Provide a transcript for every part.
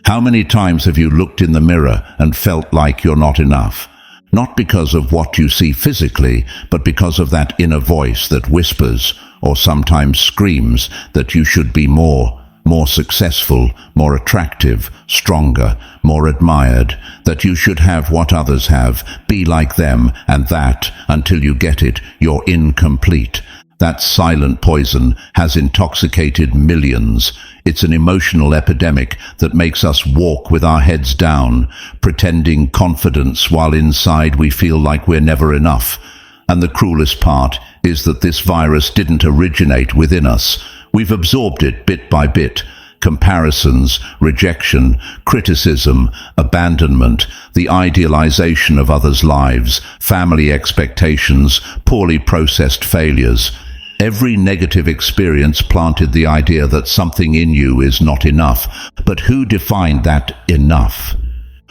How many times have you looked in the mirror and felt like you're not enough? Not because of what you see physically, but because of that inner voice that whispers, or sometimes screams, that you should be more successful, more attractive, stronger, more admired, that you should have what others have, be like them, and that, until you get it, you're incomplete. That silent poison has intoxicated millions. It's an emotional epidemic that makes us walk with our heads down, pretending confidence while inside we feel like we're never enough. And the cruelest part is that this virus didn't originate within us. We've absorbed it bit by bit. Comparisons, rejection, criticism, abandonment, the idealization of others' lives, family expectations, poorly processed failures. Every negative experience planted the idea that something in you is not enough. But who defined that enough?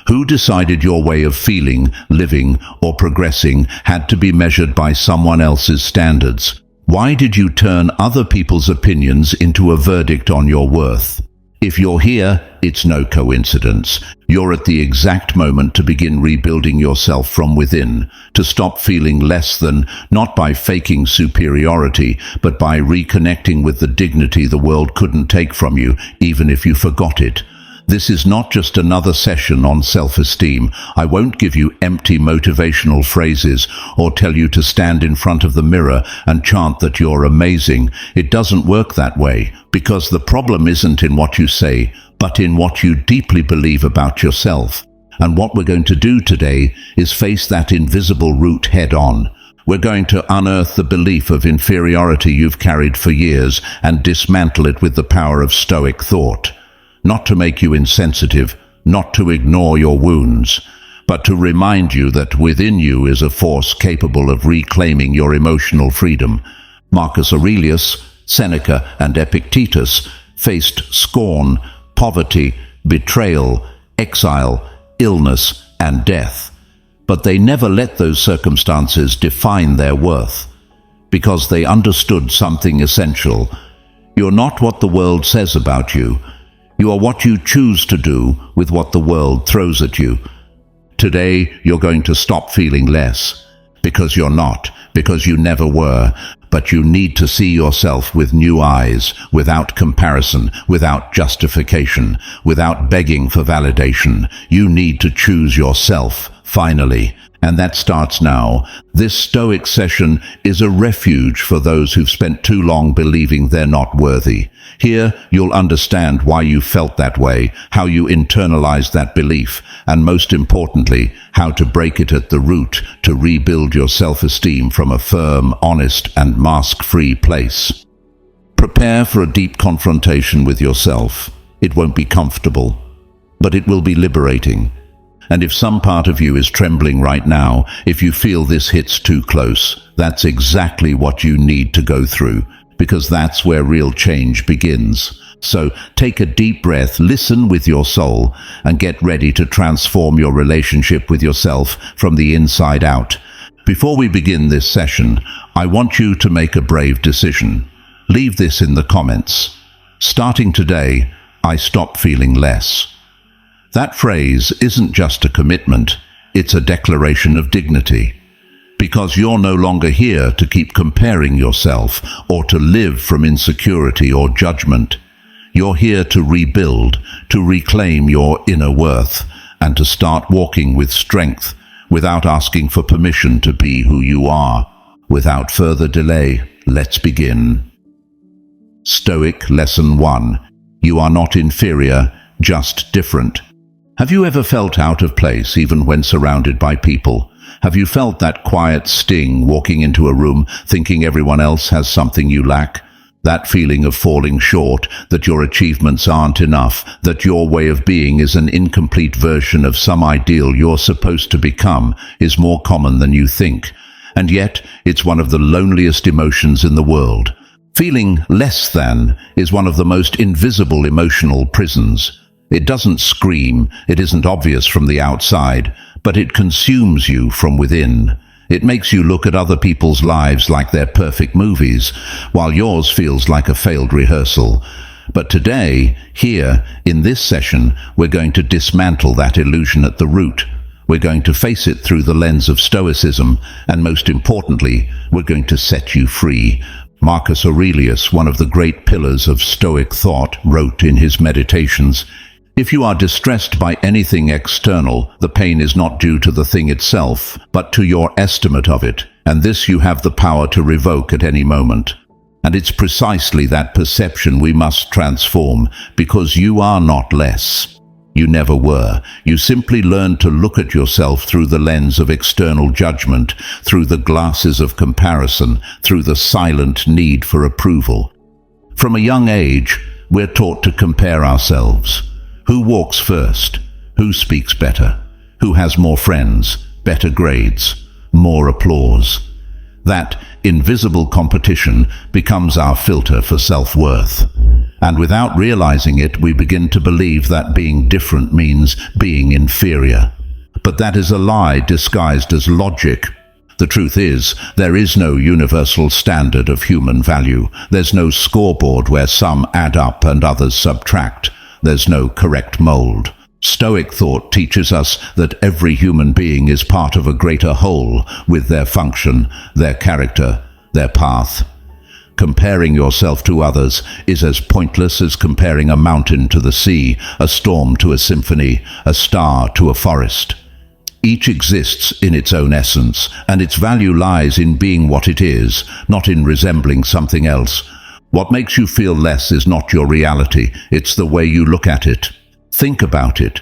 Who decided your way of feeling, living, or progressing had to be measured by someone else's standards? Why did you turn other people's opinions into a verdict on your worth? If you're here, it's no coincidence. You're at the exact moment to begin rebuilding yourself from within, to stop feeling less than, not by faking superiority, but by reconnecting with the dignity the world couldn't take from you, even if you forgot it. This is not just another session on self-esteem. I won't give you empty motivational phrases or tell you to stand in front of the mirror and chant that you're amazing. It doesn't work that way, because the problem isn't in what you say, but in what you deeply believe about yourself. And what we're going to do today is face that invisible root head on. We're going to unearth the belief of inferiority you've carried for years and dismantle it with the power of Stoic thought. Not to make you insensitive, not to ignore your wounds, but to remind you that within you is a force capable of reclaiming your emotional freedom. Marcus Aurelius, Seneca, and Epictetus faced scorn, poverty, betrayal, exile, illness, and death. But they never let those circumstances define their worth, because they understood something essential. You're not what the world says about you. You are what you choose to do with what the world throws at you. Today, you're going to stop feeling less, because you're not, because you never were, but you need to see yourself with new eyes, without comparison, without justification, without begging for validation. You need to choose yourself, finally. And that starts now. This Stoic session is a refuge for those who've spent too long believing they're not worthy. Here, you'll understand why you felt that way, how you internalized that belief, and most importantly, how to break it at the root to rebuild your self-esteem from a firm, honest, and mask-free place. Prepare for a deep confrontation with yourself. It won't be comfortable, but it will be liberating. And if some part of you is trembling right now, if you feel this hits too close, that's exactly what you need to go through, because that's where real change begins. So take a deep breath, listen with your soul, and get ready to transform your relationship with yourself from the inside out. Before we begin this session, I want you to make a brave decision. Leave this in the comments. Starting today, I stop feeling less. That phrase isn't just a commitment, it's a declaration of dignity. Because you're no longer here to keep comparing yourself or to live from insecurity or judgment. You're here to rebuild, to reclaim your inner worth, and to start walking with strength without asking for permission to be who you are. Without further delay, let's begin. Stoic Lesson 1. You are not inferior, just different. Have you ever felt out of place even when surrounded by people? Have you felt that quiet sting walking into a room thinking everyone else has something you lack? That feeling of falling short, that your achievements aren't enough, that your way of being is an incomplete version of some ideal you're supposed to become, is more common than you think. And yet, it's one of the loneliest emotions in the world. Feeling less than is one of the most invisible emotional prisons. It doesn't scream, it isn't obvious from the outside, but it consumes you from within. It makes you look at other people's lives like they're perfect movies, while yours feels like a failed rehearsal. But today, here, in this session, we're going to dismantle that illusion at the root. We're going to face it through the lens of Stoicism, and most importantly, we're going to set you free. Marcus Aurelius, one of the great pillars of Stoic thought, wrote in his Meditations, "If you are distressed by anything external, the pain is not due to the thing itself, but to your estimate of it, and this you have the power to revoke at any moment." And it's precisely that perception we must transform, because you are not less. You never were. You simply learned to look at yourself through the lens of external judgment, through the glasses of comparison, through the silent need for approval. From a young age, we're taught to compare ourselves. Who walks first? Who speaks better? Who has more friends, better grades, more applause? That invisible competition becomes our filter for self-worth. And without realizing it, we begin to believe that being different means being inferior. But that is a lie disguised as logic. The truth is, there is no universal standard of human value. There's no scoreboard where some add up and others subtract. There's no correct mold. Stoic thought teaches us that every human being is part of a greater whole, with their function, their character, their path. Comparing yourself to others is as pointless as comparing a mountain to the sea, a storm to a symphony, a star to a forest. Each exists in its own essence, and its value lies in being what it is, not in resembling something else. What makes you feel less is not your reality, it's the way you look at it. Think about it.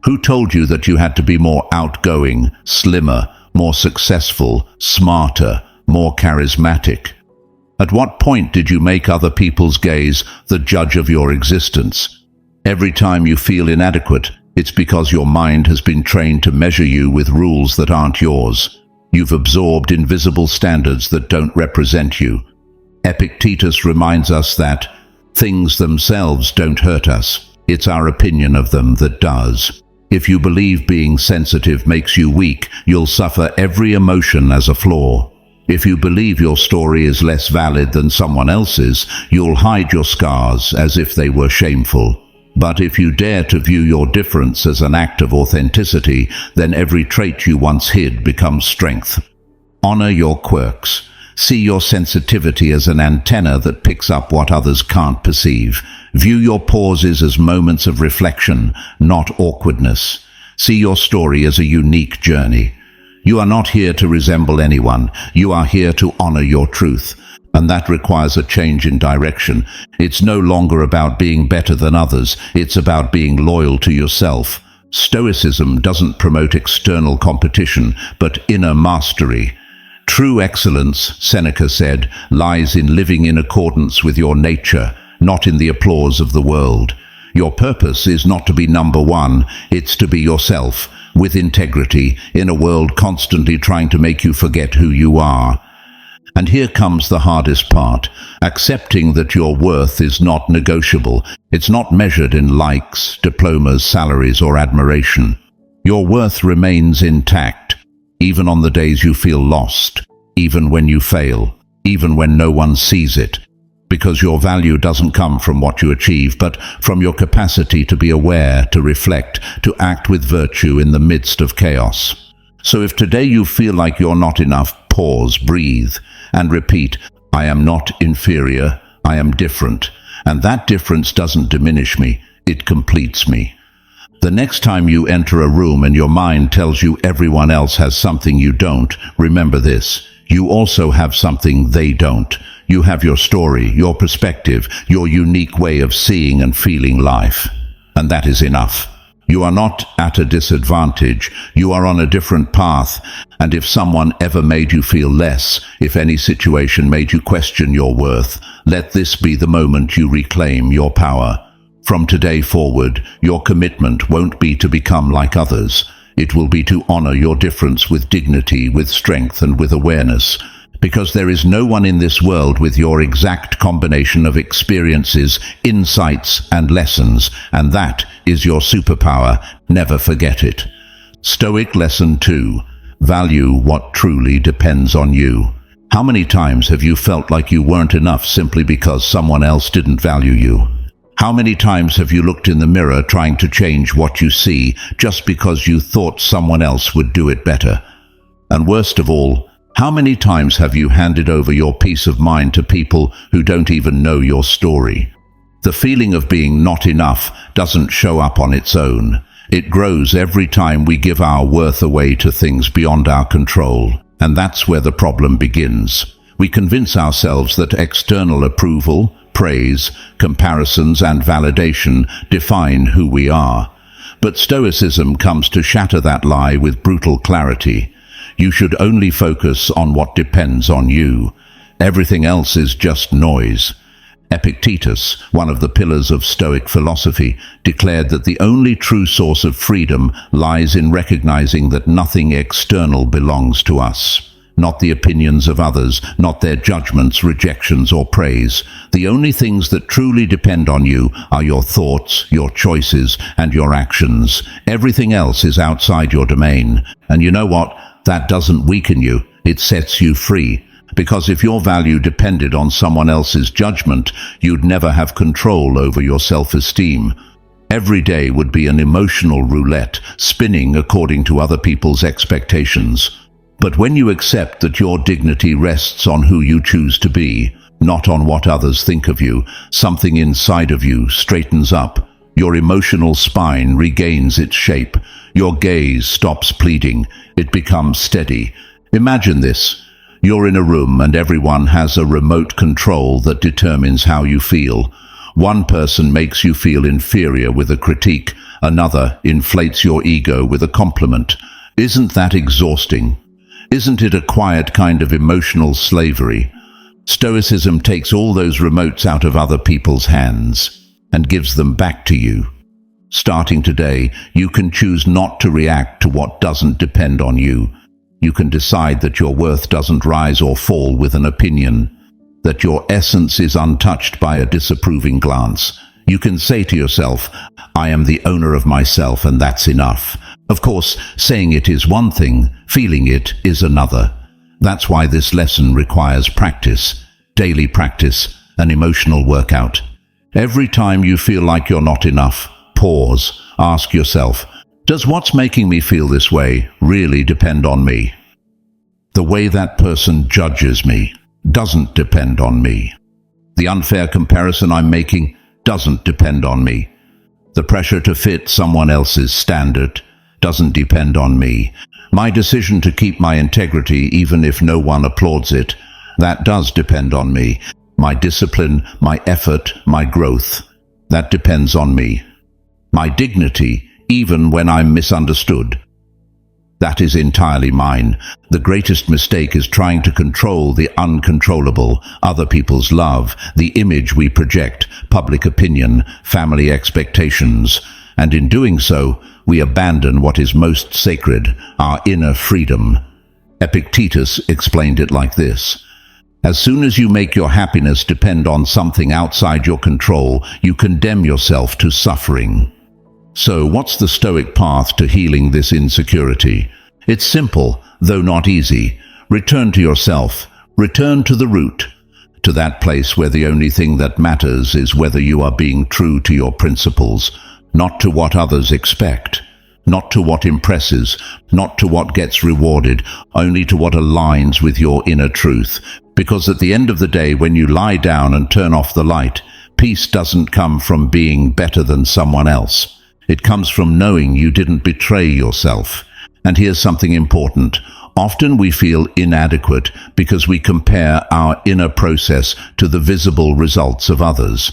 Who told you that you had to be more outgoing, slimmer, more successful, smarter, more charismatic? At what point did you make other people's gaze the judge of your existence? Every time you feel inadequate, it's because your mind has been trained to measure you with rules that aren't yours. You've absorbed invisible standards that don't represent you. Epictetus reminds us that things themselves don't hurt us. It's our opinion of them that does. If you believe being sensitive makes you weak, you'll suffer every emotion as a flaw. If you believe your story is less valid than someone else's, you'll hide your scars as if they were shameful. But if you dare to view your difference as an act of authenticity, then every trait you once hid becomes strength. Honor your quirks. See your sensitivity as an antenna that picks up what others can't perceive. View your pauses as moments of reflection, not awkwardness. See your story as a unique journey. You are not here to resemble anyone. You are here to honor your truth. And that requires a change in direction. It's no longer about being better than others. It's about being loyal to yourself. Stoicism doesn't promote external competition, but inner mastery. True excellence, Seneca said, lies in living in accordance with your nature, not in the applause of the world. Your purpose is not to be number one, it's to be yourself, with integrity, in a world constantly trying to make you forget who you are. And here comes the hardest part, accepting that your worth is not negotiable. It's not measured in likes, diplomas, salaries, or admiration. Your worth remains intact, even on the days you feel lost, even when you fail, even when no one sees it. Because your value doesn't come from what you achieve, but from your capacity to be aware, to reflect, to act with virtue in the midst of chaos. So if today you feel like you're not enough, pause, breathe, and repeat, I am not inferior, I am different. And that difference doesn't diminish me, it completes me. The next time you enter a room and your mind tells you everyone else has something you don't, remember this. You also have something they don't. You have your story, your perspective, your unique way of seeing and feeling life. And that is enough. You are not at a disadvantage. You are on a different path. And if someone ever made you feel less, if any situation made you question your worth, let this be the moment you reclaim your power. From today forward, your commitment won't be to become like others. It will be to honor your difference with dignity, with strength, and with awareness. Because there is no one in this world with your exact combination of experiences, insights, and lessons, and that is your superpower. Never forget it. Stoic Lesson 2. Value what truly depends on you. How many times have you felt like you weren't enough simply because someone else didn't value you? How many times have you looked in the mirror trying to change what you see just because you thought someone else would do it better? And worst of all, how many times have you handed over your peace of mind to people who don't even know your story? The feeling of being not enough doesn't show up on its own. It grows every time we give our worth away to things beyond our control. And that's where the problem begins. We convince ourselves that external approval, praise, comparisons, and validation define who we are. But Stoicism comes to shatter that lie with brutal clarity. You should only focus on what depends on you. Everything else is just noise. Epictetus, one of the pillars of Stoic philosophy, declared that the only true source of freedom lies in recognizing that nothing external belongs to us. Not the opinions of others, not their judgments, rejections, or praise. The only things that truly depend on you are your thoughts, your choices, and your actions. Everything else is outside your domain. And you know what? That doesn't weaken you. It sets you free. Because if your value depended on someone else's judgment, you'd never have control over your self-esteem. Every day would be an emotional roulette, spinning according to other people's expectations. But when you accept that your dignity rests on who you choose to be, not on what others think of you, something inside of you straightens up. Your emotional spine regains its shape. Your gaze stops pleading. It becomes steady. Imagine this. You're in a room and everyone has a remote control that determines how you feel. One person makes you feel inferior with a critique. Another inflates your ego with a compliment. Isn't that exhausting? Isn't it a quiet kind of emotional slavery? Stoicism takes all those remotes out of other people's hands and gives them back to you. Starting today, you can choose not to react to what doesn't depend on you. You can decide that your worth doesn't rise or fall with an opinion, that your essence is untouched by a disapproving glance. You can say to yourself, I am the owner of myself and that's enough. Of course, saying it is one thing, feeling it is another. That's why this lesson requires practice, daily practice, an emotional workout. Every time you feel like you're not enough, pause, ask yourself, does what's making me feel this way really depend on me? The way that person judges me doesn't depend on me. The unfair comparison I'm making doesn't depend on me. The pressure to fit someone else's standard doesn't depend on me. My decision to keep my integrity even if no one applauds it, that does depend on me. My discipline, my effort, my growth, that depends on me. My dignity, even when I'm misunderstood, that is entirely mine. The greatest mistake is trying to control the uncontrollable, other people's love, the image we project, public opinion, family expectations. And in doing so, we abandon what is most sacred, our inner freedom. Epictetus explained it like this. As soon as you make your happiness depend on something outside your control, you condemn yourself to suffering. So what's the Stoic path to healing this insecurity? It's simple, though not easy. Return to yourself. Return to the root. To that place where the only thing that matters is whether you are being true to your principles, not to what others expect, not to what impresses, not to what gets rewarded, only to what aligns with your inner truth. Because at the end of the day, when you lie down and turn off the light, peace doesn't come from being better than someone else. It comes from knowing you didn't betray yourself. And here's something important. Often we feel inadequate because we compare our inner process to the visible results of others.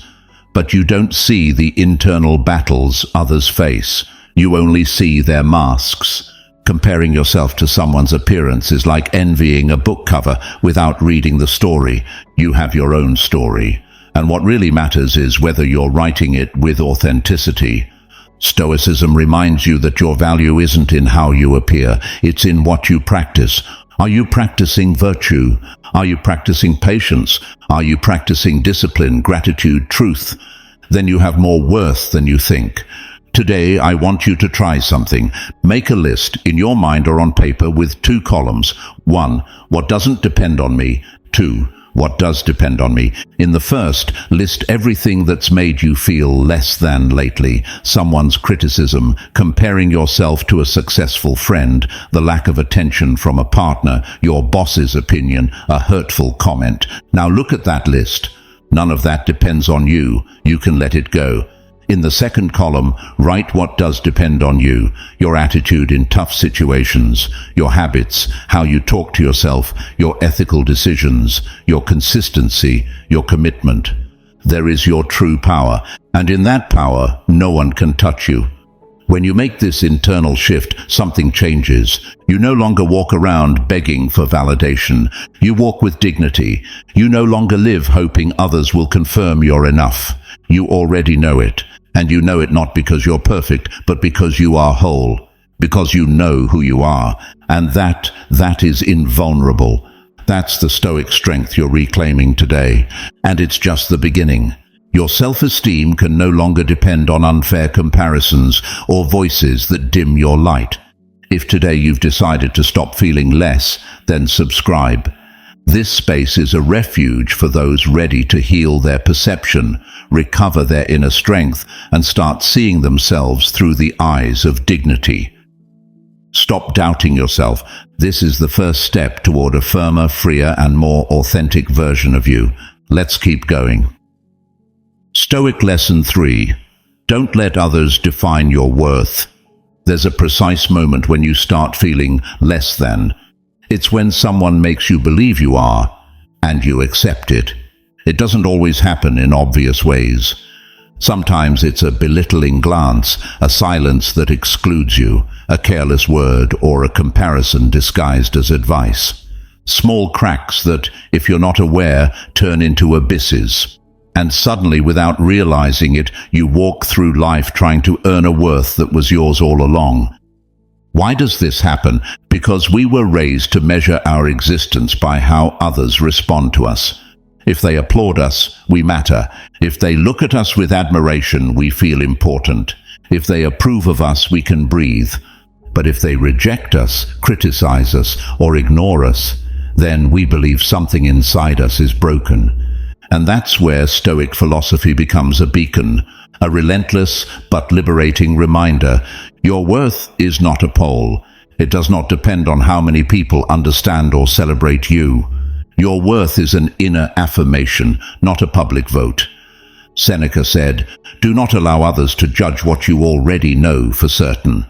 But you don't see the internal battles others face. You only see their masks. Comparing yourself to someone's appearance is like envying a book cover without reading the story. You have your own story. And what really matters is whether you're writing it with authenticity. Stoicism reminds you that your value isn't in how you appear, it's in what you practice. Are you practicing virtue? Are you practicing patience? Are you practicing discipline, gratitude, truth? Then you have more worth than you think. Today, I want you to try something. Make a list in your mind or on paper with 2 columns. 1. What doesn't depend on me. 2. What does depend on me? In the first, list everything that's made you feel less than lately. Someone's criticism, comparing yourself to a successful friend, the lack of attention from a partner, your boss's opinion, a hurtful comment. Now look at that list. None of that depends on you. You can let it go. In the second column, write what does depend on you: your attitude in tough situations, your habits, how you talk to yourself, your ethical decisions, your consistency, your commitment. There is your true power, and in that power, no one can touch you. When you make this internal shift, something changes. You no longer walk around begging for validation. You walk with dignity. You no longer live hoping others will confirm you're enough. You already know it. And you know it not because you're perfect, but because you are whole, because you know who you are. And that is invulnerable. That's the Stoic strength you're reclaiming today. And it's just the beginning. Your self-esteem can no longer depend on unfair comparisons or voices that dim your light. If today you've decided to stop feeling less, then subscribe. This space is a refuge for those ready to heal their perception, recover their inner strength, and start seeing themselves through the eyes of dignity. Stop doubting yourself. This is the first step toward a firmer, freer, and more authentic version of you. Let's keep going. Stoic Lesson 3. Don't let others define your worth. There's a precise moment when you start feeling less than. It's when someone makes you believe you are, and you accept it. It doesn't always happen in obvious ways. Sometimes it's a belittling glance, a silence that excludes you, a careless word, or a comparison disguised as advice. Small cracks that, if you're not aware, turn into abysses. And suddenly, without realizing it, you walk through life trying to earn a worth that was yours all along. Why does this happen? Because we were raised to measure our existence by how others respond to us. If they applaud us, we matter. If they look at us with admiration, we feel important. If they approve of us, we can breathe. But if they reject us, criticize us, or ignore us, then we believe something inside us is broken. And that's where Stoic philosophy becomes a beacon, a relentless but liberating reminder. Your worth is not a poll. It does not depend on how many people understand or celebrate you. Your worth is an inner affirmation, not a public vote. Seneca said, "Do not allow others to judge what you already know for certain."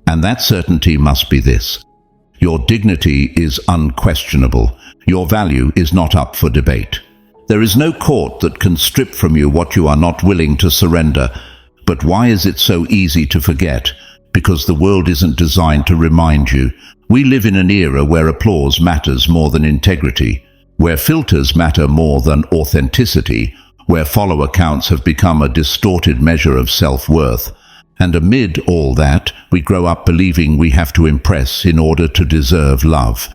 And that certainty must be this: your dignity is unquestionable. Your value is not up for debate. There is no court that can strip from you what you are not willing to surrender. But why is it so easy to forget? Because the world isn't designed to remind you. We live in an era where applause matters more than integrity, where filters matter more than authenticity, where follower counts have become a distorted measure of self-worth. And amid all that, we grow up believing we have to impress in order to deserve love.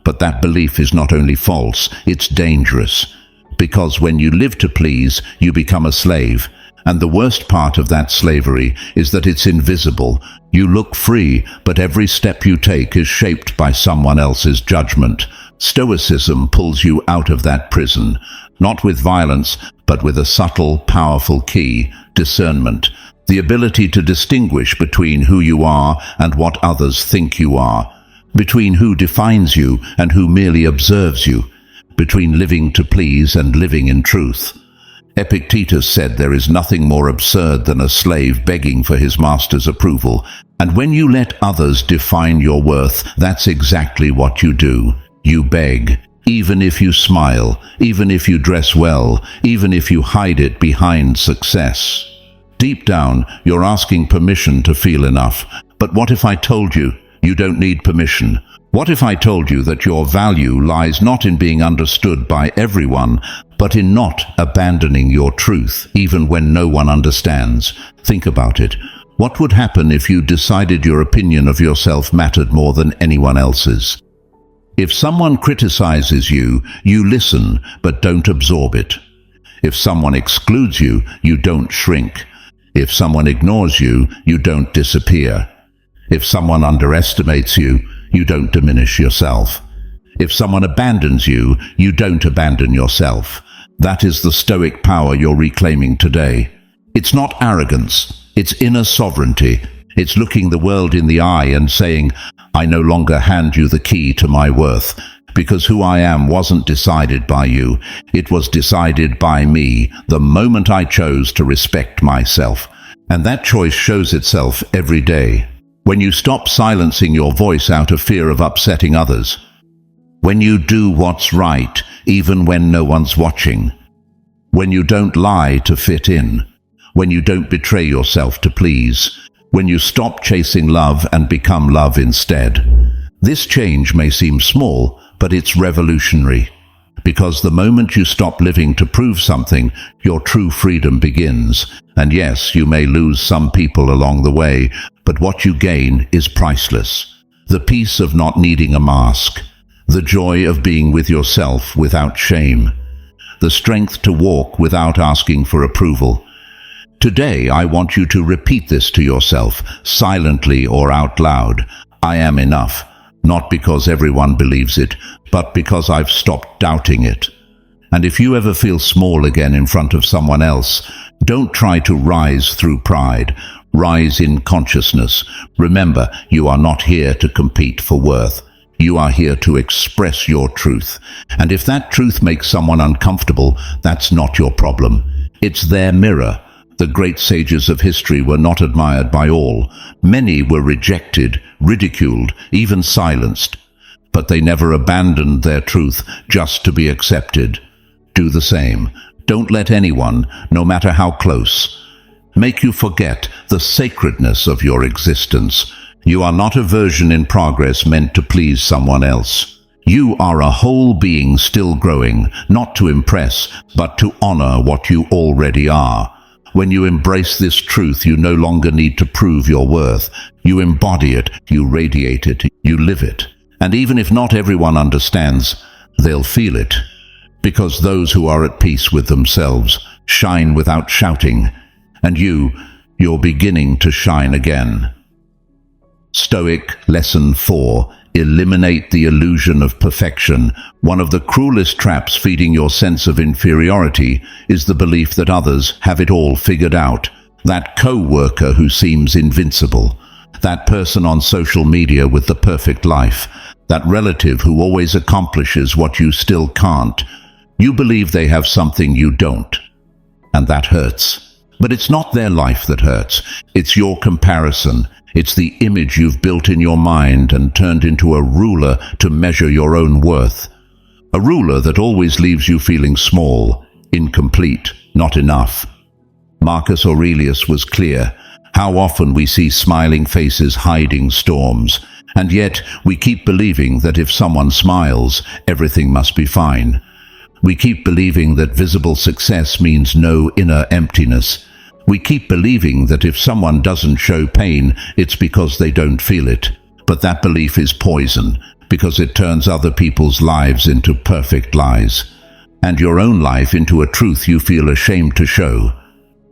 But that belief is not only false, it's dangerous. Because when you live to please, you become a slave. And the worst part of that slavery is that it's invisible. You look free, but every step you take is shaped by someone else's judgment. Stoicism pulls you out of that prison, not with violence, but with a subtle, powerful key: discernment. The ability to distinguish between who you are and what others think you are, between who defines you and who merely observes you, between living to please and living in truth. Epictetus said there is nothing more absurd than a slave begging for his master's approval. And when you let others define your worth, that's exactly what you do. You beg, even if you smile, even if you dress well, even if you hide it behind success. Deep down, you're asking permission to feel enough. But what if I told you you don't need permission? What if I told you that your value lies not in being understood by everyone, but in not abandoning your truth, even when no one understands? Think about it. What would happen if you decided your opinion of yourself mattered more than anyone else's? If someone criticizes you, you listen, but don't absorb it. If someone excludes you, you don't shrink. If someone ignores you, you don't disappear. If someone underestimates you, you don't diminish yourself. If someone abandons you, you don't abandon yourself. That is the Stoic power you're reclaiming today. It's not arrogance, it's inner sovereignty. It's looking the world in the eye and saying, I no longer hand you the key to my worth, because who I am wasn't decided by you. It was decided by me the moment I chose to respect myself. And that choice shows itself every day. When you stop silencing your voice out of fear of upsetting others. When you do what's right, even when no one's watching. When you don't lie to fit in. When you don't betray yourself to please. When you stop chasing love and become love instead. This change may seem small, but it's revolutionary. Because the moment you stop living to prove something, your true freedom begins. And yes, you may lose some people along the way, but what you gain is priceless. The peace of not needing a mask. The joy of being with yourself without shame. The strength to walk without asking for approval. Today, I want you to repeat this to yourself, silently or out loud. I am enough, not because everyone believes it, but because I've stopped doubting it. And if you ever feel small again in front of someone else, don't try to rise through pride. Rise in consciousness. Remember, you are not here to compete for worth. You are here to express your truth. And if that truth makes someone uncomfortable, that's not your problem. It's their mirror. The great sages of history were not admired by all. Many were rejected, ridiculed, even silenced. But they never abandoned their truth just to be accepted. Do the same. Don't let anyone, no matter how close, make you forget the sacredness of your existence. You are not a version in progress meant to please someone else. You are a whole being still growing, not to impress, but to honor what you already are. When you embrace this truth, you no longer need to prove your worth. You embody it, you radiate it, you live it. And even if not everyone understands, they'll feel it. Because those who are at peace with themselves shine without shouting. And you're beginning to shine again. Stoic Lesson 4. Eliminate the illusion of perfection. One of the cruelest traps feeding your sense of inferiority is the belief that others have it all figured out. That co-worker who seems invincible. That person on social media with the perfect life. That relative who always accomplishes what you still can't. You believe they have something you don't. And that hurts. But it's not their life that hurts. It's your comparison. It's the image you've built in your mind and turned into a ruler to measure your own worth. A ruler that always leaves you feeling small, incomplete, not enough. Marcus Aurelius was clear. How often we see smiling faces hiding storms, and yet we keep believing that if someone smiles, everything must be fine. We keep believing that visible success means no inner emptiness. We keep believing that if someone doesn't show pain, it's because they don't feel it. But that belief is poison, because it turns other people's lives into perfect lies, and your own life into a truth you feel ashamed to show.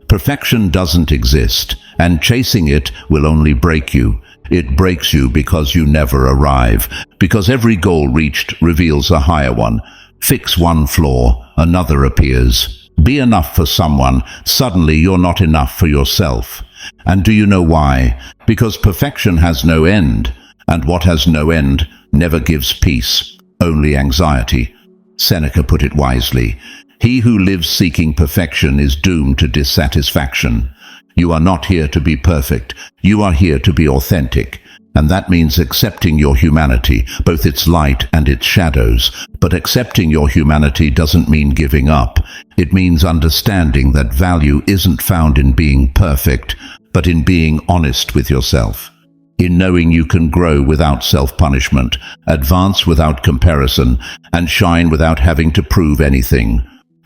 Perfection doesn't exist, and chasing it will only break you. It breaks you because you never arrive, because every goal reached reveals a higher one. Fix one flaw, another appears. Be enough for someone, suddenly you're not enough for yourself. And do you know why? Because perfection has no end, and what has no end never gives peace, only anxiety. Seneca put it wisely. He who lives seeking perfection is doomed to dissatisfaction. You are not here to be perfect. You are here to be authentic. And that means accepting your humanity, both its light and its shadows. But accepting your humanity doesn't mean giving up. It means understanding that value isn't found in being perfect, but in being honest with yourself. In knowing you can grow without self-punishment, advance without comparison, and shine without having to prove anything.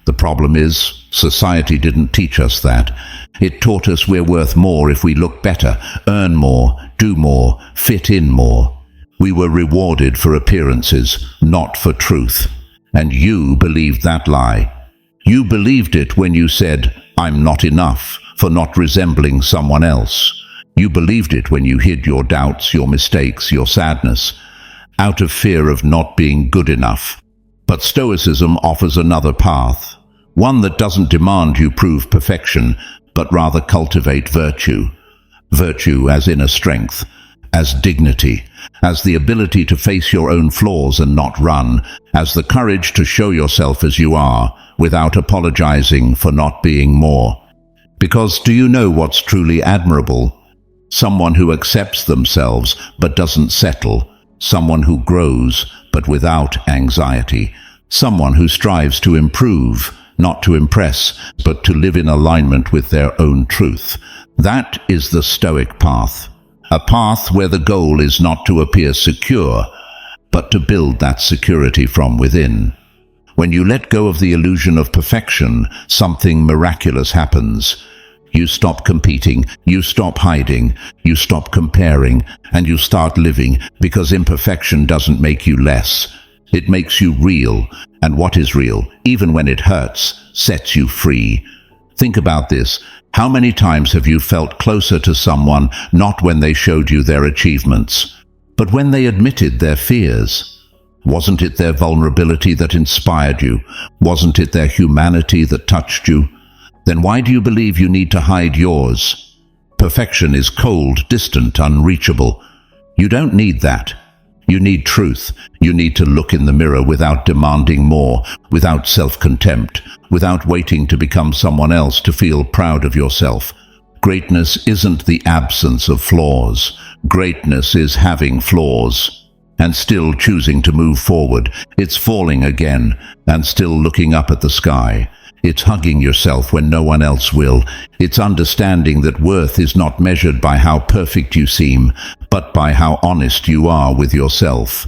The problem is, society didn't teach us that. It taught us we're worth more if we look better, earn more, do more, fit in more. We were rewarded for appearances, not for truth. And you believed that lie. You believed it when you said, I'm not enough, for not resembling someone else. You believed it when you hid your doubts, your mistakes, your sadness. out of fear of not being good enough. But Stoicism offers another path, one that doesn't demand you prove perfection, but rather cultivate virtue. Virtue as inner strength, as dignity, as the ability to face your own flaws and not run, as the courage to show yourself as you are, without apologizing for not being more. Because do you know what's truly admirable? Someone who accepts themselves but doesn't settle, someone who grows but without anxiety, someone who strives to improve, not to impress, but to live in alignment with their own truth. That is the Stoic path. A path where the goal is not to appear secure, but to build that security from within. When you let go of the illusion of perfection, something miraculous happens. You stop competing, you stop hiding, you stop comparing, and you start living, because imperfection doesn't make you less. It makes you real, and what is real, even when it hurts, sets you free. Think about this. How many times have you felt closer to someone not when they showed you their achievements, but when they admitted their fears? Wasn't it their vulnerability that inspired you? Wasn't it their humanity that touched you? Then why do you believe you need to hide yours? Perfection is cold, distant, unreachable. You don't need that. You need truth. You need to look in the mirror without demanding more, without self-contempt, without waiting to become someone else to feel proud of yourself. Greatness isn't the absence of flaws. Greatness is having flaws and still choosing to move forward. It's falling again and still looking up at the sky. It's hugging yourself when no one else will. It's understanding that worth is not measured by how perfect you seem, but by how honest you are with yourself.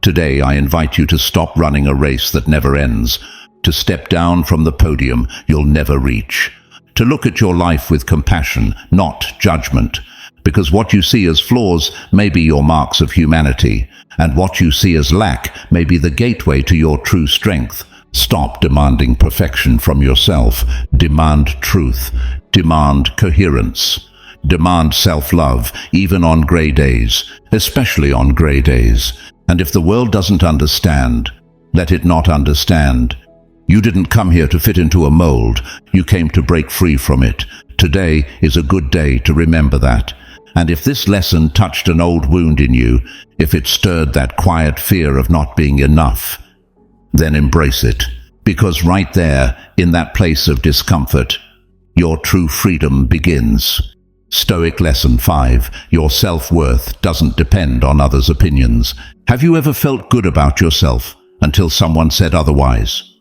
Today I invite you to stop running a race that never ends, to step down from the podium you'll never reach, to look at your life with compassion, not judgment, because what you see as flaws may be your marks of humanity, and what you see as lack may be the gateway to your true strength. Stop demanding perfection from yourself. Demand truth. Demand coherence. Demand self-love, even on grey days, especially on grey days. And if the world doesn't understand, let it not understand. You didn't come here to fit into a mold. You came to break free from it. Today is a good day to remember that. And if this lesson touched an old wound in you, if it stirred that quiet fear of not being enough, then embrace it, because right there, in that place of discomfort, your true freedom begins. Stoic Lesson 5. Your self-worth doesn't depend on others' opinions. Have you ever felt good about yourself until someone said otherwise?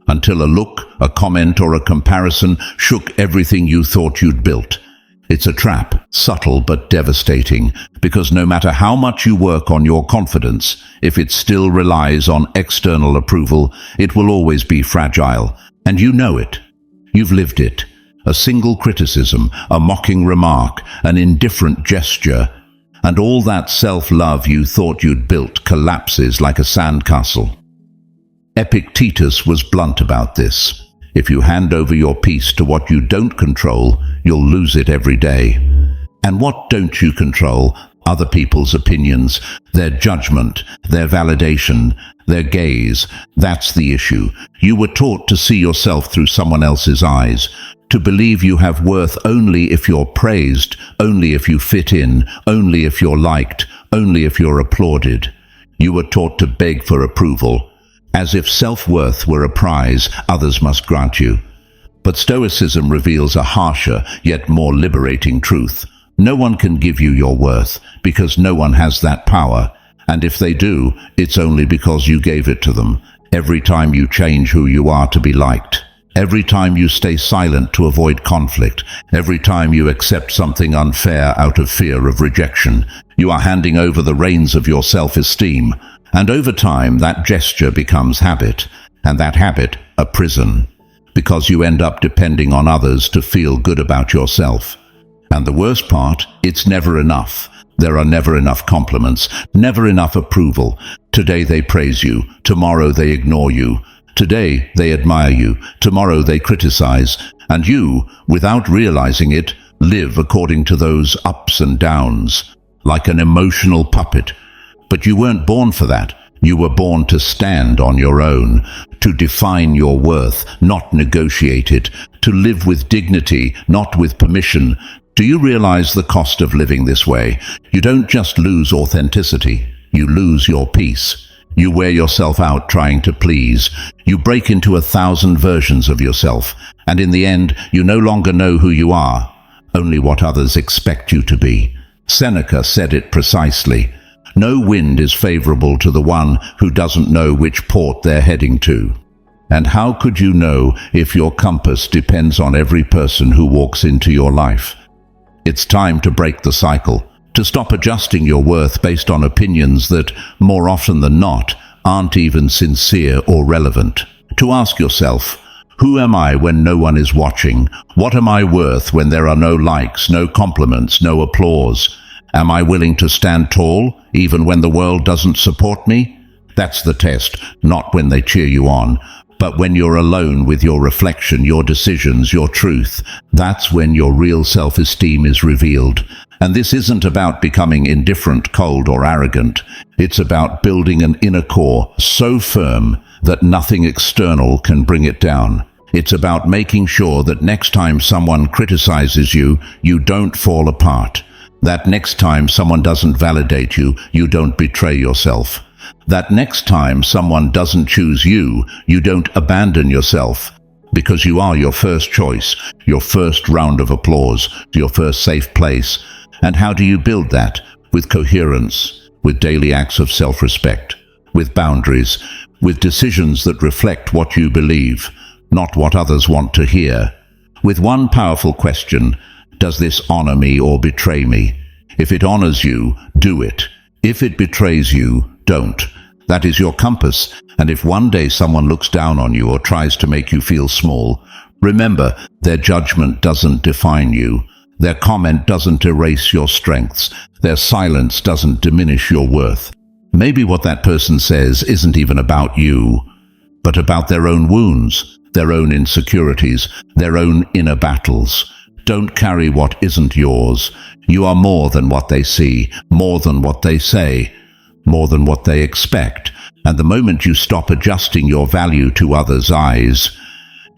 Until a look, a comment, or a comparison shook everything you thought you'd built? It's a trap, subtle but devastating, because no matter how much you work on your confidence, if it still relies on external approval, it will always be fragile. And you know it. You've lived it. A single criticism, a mocking remark, an indifferent gesture, and all that self-love you thought you'd built collapses like a sandcastle. Epictetus was blunt about this. If you hand over your peace to what you don't control, you'll lose it every day. And what don't you control? Other people's opinions, their judgment, their validation, their gaze. That's the issue. You were taught to see yourself through someone else's eyes, to believe you have worth only if you're praised, only if you fit in, only if you're liked, only if you're applauded. You were taught to beg for approval, as if self-worth were a prize others must grant you. But Stoicism reveals a harsher, yet more liberating truth. No one can give you your worth, because no one has that power. And if they do, it's only because you gave it to them. Every time you change who you are to be liked, every time you stay silent to avoid conflict, every time you accept something unfair out of fear of rejection, you are handing over the reins of your self-esteem. And over time, that gesture becomes habit, and that habit a prison, because you end up depending on others to feel good about yourself. And the worst part, it's never enough. There are never enough compliments, never enough approval. Today they praise you, tomorrow they ignore you. Today they admire you, tomorrow they criticize. And you, without realizing it, live according to those ups and downs, like an emotional puppet. But you weren't born for that. You were born to stand on your own, to define your worth, not negotiate it, to live with dignity, not with permission. Do you realize the cost of living this way? You don't just lose authenticity, you lose your peace. You wear yourself out trying to please. You break into 1,000 versions of yourself, and in the end, you no longer know who you are, only what others expect you to be. Seneca said it precisely. No wind is favorable to the one who doesn't know which port they're heading to. And how could you know if your compass depends on every person who walks into your life? It's time to break the cycle, to stop adjusting your worth based on opinions that, more often than not, aren't even sincere or relevant. To ask yourself, who am I when no one is watching? What am I worth when there are no likes, no compliments, no applause? Am I willing to stand tall, even when the world doesn't support me? That's the test, not when they cheer you on, but when you're alone with your reflection, your decisions, your truth. That's when your real self-esteem is revealed. And this isn't about becoming indifferent, cold, or arrogant. It's about building an inner core so firm that nothing external can bring it down. It's about making sure that next time someone criticizes you, you don't fall apart. That next time someone doesn't validate you, you don't betray yourself. That next time someone doesn't choose you, you don't abandon yourself. Because you are your first choice, your first round of applause, your first safe place. And how do you build that? With coherence, with daily acts of self-respect, with boundaries, with decisions that reflect what you believe, not what others want to hear. With one powerful question: does this honor me or betray me? If it honors you, do it. If it betrays you, don't. That is your compass, and if one day someone looks down on you or tries to make you feel small, remember, their judgment doesn't define you. Their comment doesn't erase your strengths. Their silence doesn't diminish your worth. Maybe what that person says isn't even about you, but about their own wounds, their own insecurities, their own inner battles. Don't carry what isn't yours. You are more than what they see, more than what they say, more than what they expect. And the moment you stop adjusting your value to others' eyes,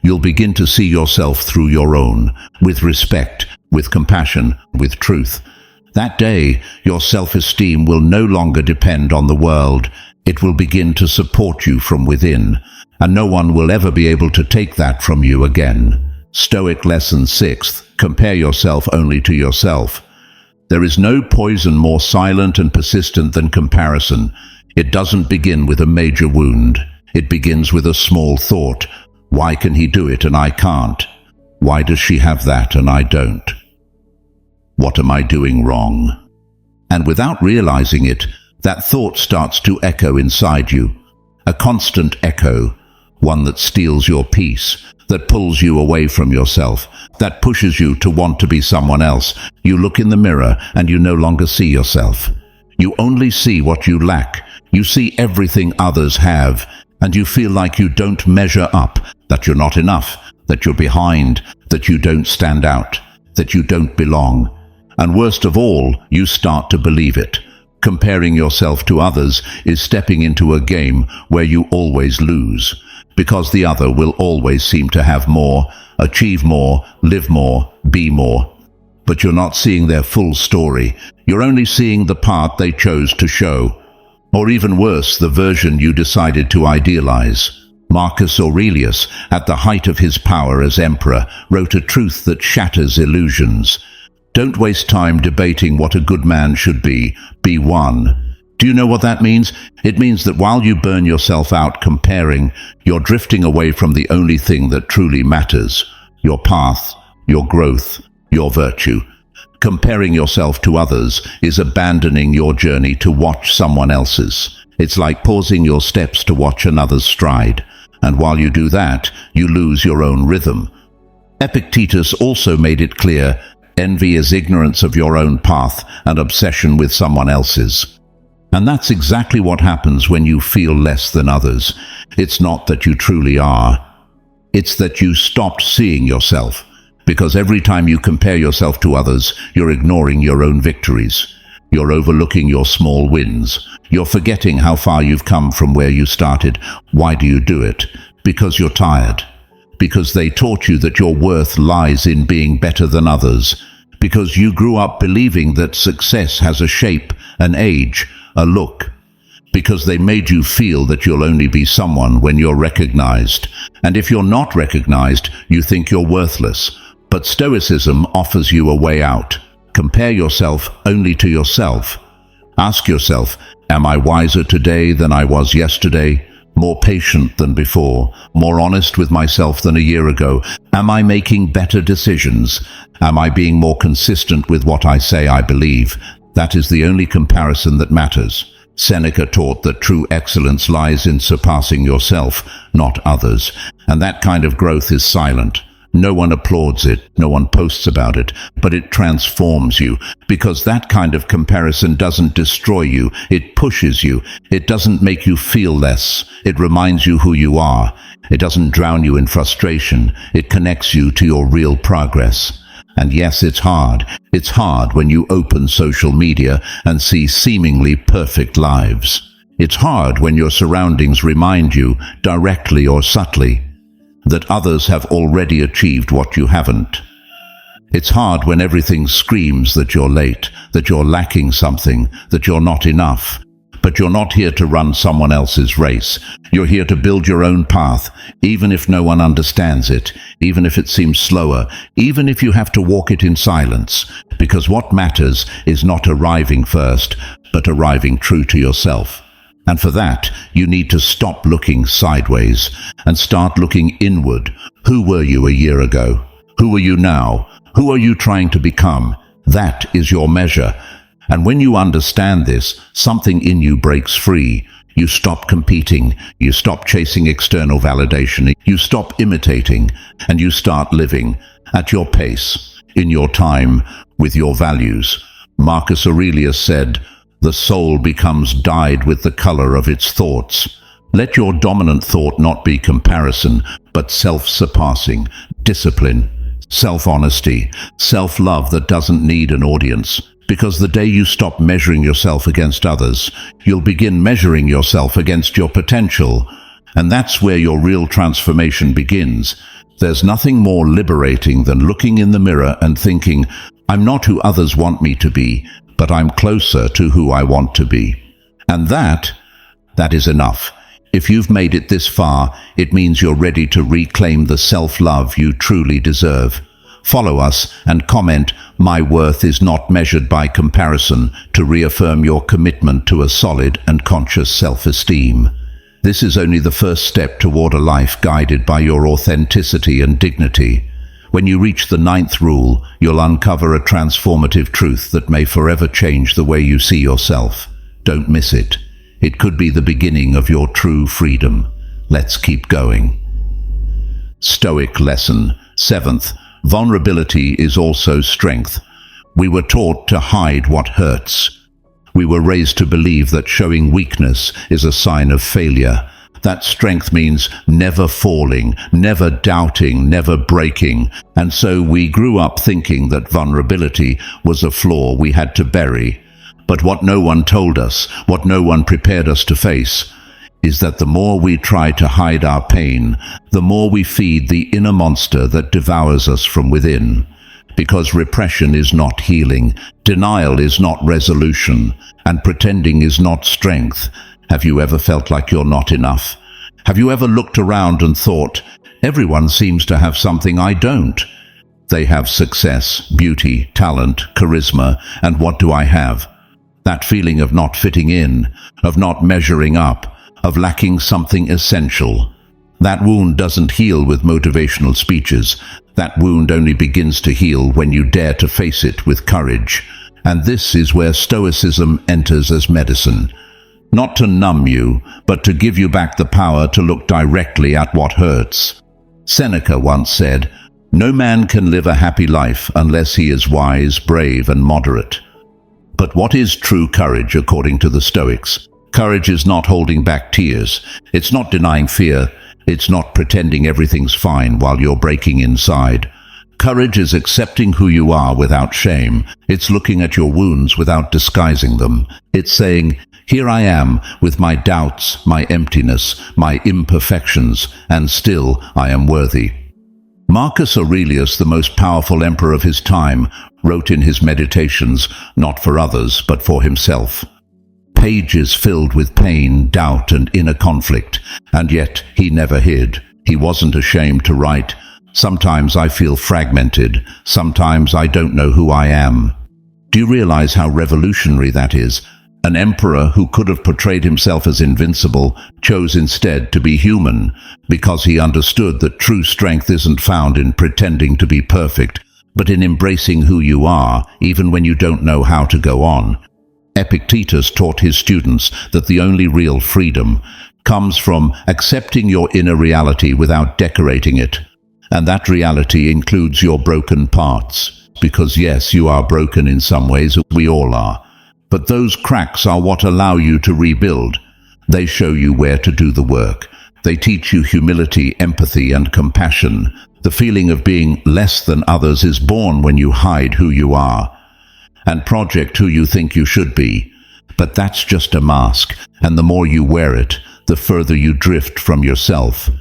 you'll begin to see yourself through your own, with respect, with compassion, with truth. That day, your self-esteem will no longer depend on the world. It will begin to support you from within, and no one will ever be able to take that from you again. Stoic Lesson 6. Compare yourself only to yourself. There is no poison more silent and persistent than comparison. It doesn't begin with a major wound. It begins with a small thought. Why can he do it and I can't? Why does she have that and I don't? What am I doing wrong? And without realizing it, that thought starts to echo inside you. A constant echo, one that steals your peace, that pulls you away from yourself, that pushes you to want to be someone else. You look in the mirror and you no longer see yourself. You only see what you lack. You see everything others have, and you feel like you don't measure up, that you're not enough, that you're behind, that you don't stand out, that you don't belong. And worst of all, you start to believe it. Comparing yourself to others is stepping into a game where you always lose, because the other will always seem to have more, achieve more, live more, be more. But you're not seeing their full story. You're only seeing the part they chose to show. Or even worse, the version you decided to idealize. Marcus Aurelius, at the height of his power as emperor, wrote a truth that shatters illusions. Don't waste time debating what a good man should be. Be one. Do you know what that means? It means that while you burn yourself out comparing, you're drifting away from the only thing that truly matters: your path, your growth, your virtue. Comparing yourself to others is abandoning your journey to watch someone else's. It's like pausing your steps to watch another's stride. And while you do that, you lose your own rhythm. Epictetus also made it clear: envy is ignorance of your own path and obsession with someone else's. And that's exactly what happens when you feel less than others. It's not that you truly are. It's that you stopped seeing yourself. Because every time you compare yourself to others, you're ignoring your own victories. You're overlooking your small wins. You're forgetting how far you've come from where you started. Why do you do it? Because you're tired. Because they taught you that your worth lies in being better than others. Because you grew up believing that success has a shape, an age, a look. Because they made you feel that you'll only be someone when you're recognized. And if you're not recognized, you think you're worthless. But Stoicism offers you a way out. Compare yourself only to yourself. Ask yourself, am I wiser today than I was yesterday? More patient than before? More honest with myself than a year ago? Am I making better decisions? Am I being more consistent with what I say I believe? That is the only comparison that matters. Seneca taught that true excellence lies in surpassing yourself, not others. And that kind of growth is silent. No one applauds it, no one posts about it, but it transforms you, because that kind of comparison doesn't destroy you, it pushes you. It doesn't make you feel less, it reminds you who you are. It doesn't drown you in frustration, it connects you to your real progress. And yes, it's hard. It's hard when you open social media and see seemingly perfect lives. It's hard when your surroundings remind you, directly or subtly, that others have already achieved what you haven't. It's hard when everything screams that you're late, that you're lacking something, that you're not enough. But you're not here to run someone else's race. You're here to build your own path, even if no one understands it, even if it seems slower, even if you have to walk it in silence. Because what matters is not arriving first, but arriving true to yourself. And for that, you need to stop looking sideways and start looking inward. Who were you a year ago? Who are you now? Who are you trying to become? That is your measure. And when you understand this, something in you breaks free. You stop competing. You stop chasing external validation. You stop imitating. And you start living at your pace, in your time, with your values. Marcus Aurelius said, "The soul becomes dyed with the color of its thoughts." Let your dominant thought not be comparison, but self-surpassing, discipline, self-honesty, self-love that doesn't need an audience. Because the day you stop measuring yourself against others, you'll begin measuring yourself against your potential. And that's where your real transformation begins. There's nothing more liberating than looking in the mirror and thinking, I'm not who others want me to be, but I'm closer to who I want to be. And that is enough. If you've made it this far, it means you're ready to reclaim the self-love you truly deserve. Follow us and comment, "My worth is not measured by comparison," to reaffirm your commitment to a solid and conscious self-esteem. This is only the first step toward a life guided by your authenticity and dignity. When you reach the 9th rule, you'll uncover a transformative truth that may forever change the way you see yourself. Don't miss it. It could be the beginning of your true freedom. Let's keep going. Stoic lesson 7th. Vulnerability is also strength. We were taught to hide what hurts. We were raised to believe that showing weakness is a sign of failure. That strength means never falling, never doubting, never breaking. And so we grew up thinking that vulnerability was a flaw we had to bury. But what no one told us, what no one prepared us to face, is that the more we try to hide our pain, the more we feed the inner monster that devours us from within. Because repression is not healing, denial is not resolution, and pretending is not strength. Have you ever felt like you're not enough? Have you ever looked around and thought, everyone seems to have something I don't? They have success, beauty, talent, charisma, and what do I have? That feeling of not fitting in, of not measuring up, of lacking something essential. That wound doesn't heal with motivational speeches. That wound only begins to heal when you dare to face it with courage. And this is where Stoicism enters as medicine. Not to numb you, but to give you back the power to look directly at what hurts. Seneca once said, "No man can live a happy life unless he is wise, brave, and moderate." But what is true courage according to the Stoics? Courage is not holding back tears. It's not denying fear. It's not pretending everything's fine while you're breaking inside. Courage is accepting who you are without shame. It's looking at your wounds without disguising them. It's saying, "Here I am, with my doubts, my emptiness, my imperfections, and still I am worthy." Marcus Aurelius, the most powerful emperor of his time, wrote in his Meditations, not for others, but for himself. Pages filled with pain, doubt, and inner conflict, and yet he never hid. He wasn't ashamed to write, "Sometimes I feel fragmented. Sometimes I don't know who I am." Do you realize how revolutionary that is? An emperor who could have portrayed himself as invincible chose instead to be human, because he understood that true strength isn't found in pretending to be perfect, but in embracing who you are, even when you don't know how to go on. Epictetus taught his students that the only real freedom comes from accepting your inner reality without decorating it. And that reality includes your broken parts. Because yes, you are broken in some ways, we all are. But those cracks are what allow you to rebuild. They show you where to do the work. They teach you humility, empathy, and compassion. The feeling of being less than others is born when you hide who you are and project who you think you should be. But that's just a mask, and the more you wear it, the further you drift from yourself.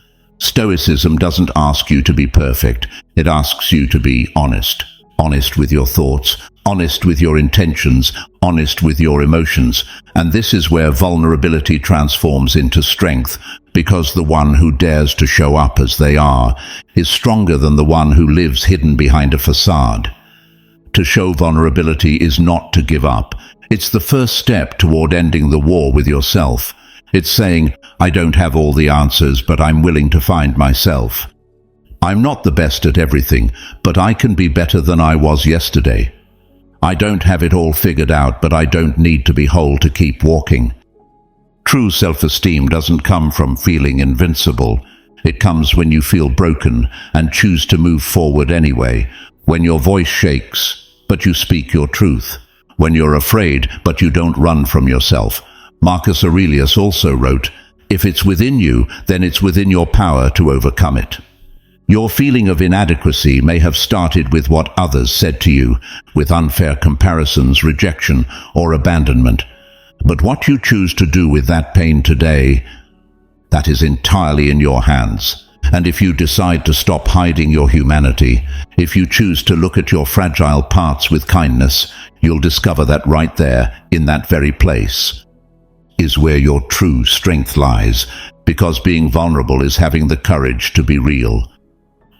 Stoicism doesn't ask you to be perfect. It asks you to be honest. Honest with your thoughts, honest with your intentions, honest with your emotions. And this is where vulnerability transforms into strength, because the one who dares to show up as they are is stronger than the one who lives hidden behind a facade. To show vulnerability is not to give up. It's the first step toward ending the war with yourself. It's saying, "I don't have all the answers, but I'm willing to find myself. I'm not the best at everything, but I can be better than I was yesterday. I don't have it all figured out, but I don't need to be whole to keep walking." True self-esteem doesn't come from feeling invincible. It comes when you feel broken and choose to move forward anyway. When your voice shakes, but you speak your truth. When you're afraid, but you don't run from yourself. Marcus Aurelius also wrote, "If it's within you, then it's within your power to overcome it." Your feeling of inadequacy may have started with what others said to you, with unfair comparisons, rejection, or abandonment. But what you choose to do with that pain today, that is entirely in your hands. And if you decide to stop hiding your humanity, if you choose to look at your fragile parts with kindness, you'll discover that right there, in that very place, is where your true strength lies, because being vulnerable is having the courage to be real.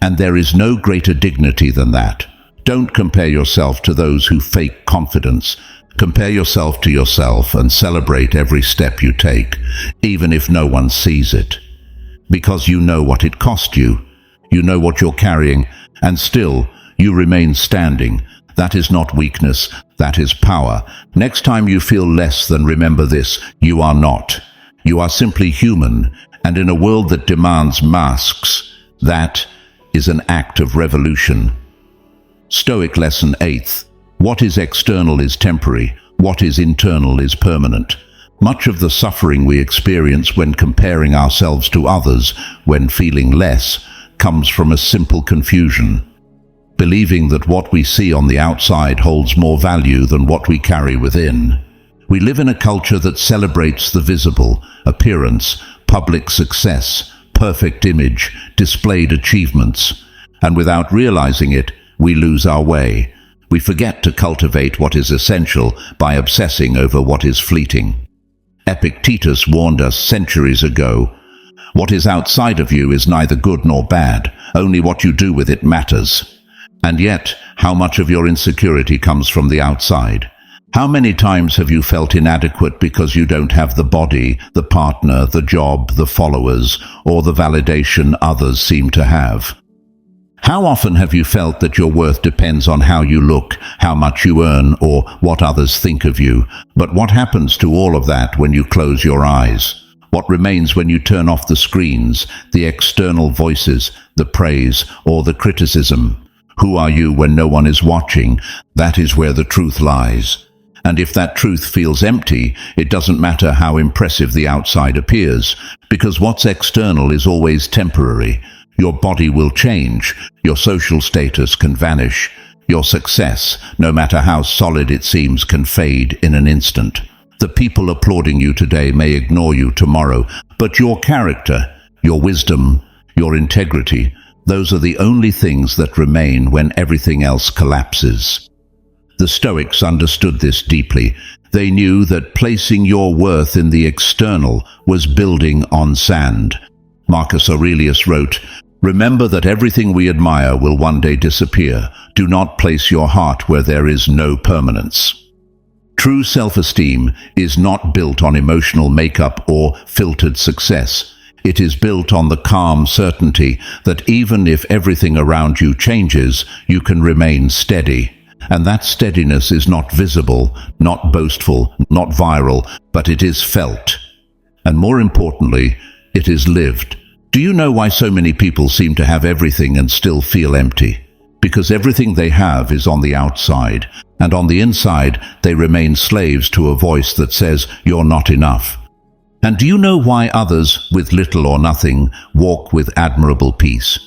And there is no greater dignity than that. Don't compare yourself to those who fake confidence. Compare yourself to yourself and celebrate every step you take, even if no one sees it. Because you know what it cost you. You know what you're carrying, and still you remain standing. That is not weakness, that is power. Next time you feel less than, remember this: you are not. You are simply human, and in a world that demands masks, that is an act of revolution. Stoic Lesson 8. What is external is temporary. What is internal is permanent. Much of the suffering we experience when comparing ourselves to others, when feeling less, comes from a simple confusion. Believing that what we see on the outside holds more value than what we carry within. We live in a culture that celebrates the visible, appearance, public success, perfect image, displayed achievements. And without realizing it, we lose our way. We forget to cultivate what is essential by obsessing over what is fleeting. Epictetus warned us centuries ago, "What is outside of you is neither good nor bad, only what you do with it matters." And yet, how much of your insecurity comes from the outside? How many times have you felt inadequate because you don't have the body, the partner, the job, the followers, or the validation others seem to have? How often have you felt that your worth depends on how you look, how much you earn, or what others think of you? But what happens to all of that when you close your eyes? What remains when you turn off the screens, the external voices, the praise, or the criticism? Who are you when no one is watching? That is where the truth lies. And if that truth feels empty, it doesn't matter how impressive the outside appears, because what's external is always temporary. Your body will change, your social status can vanish, your success, no matter how solid it seems, can fade in an instant. The people applauding you today may ignore you tomorrow, but your character, your wisdom, your integrity, those are the only things that remain when everything else collapses. The Stoics understood this deeply. They knew that placing your worth in the external was building on sand. Marcus Aurelius wrote, "Remember that everything we admire will one day disappear. Do not place your heart where there is no permanence." True self-esteem is not built on emotional makeup or filtered success. It is built on the calm certainty that even if everything around you changes, you can remain steady. And that steadiness is not visible, not boastful, not viral, but it is felt. And more importantly, it is lived. Do you know why so many people seem to have everything and still feel empty? Because everything they have is on the outside, and on the inside they remain slaves to a voice that says, "You're not enough." And do you know why others, with little or nothing, walk with admirable peace?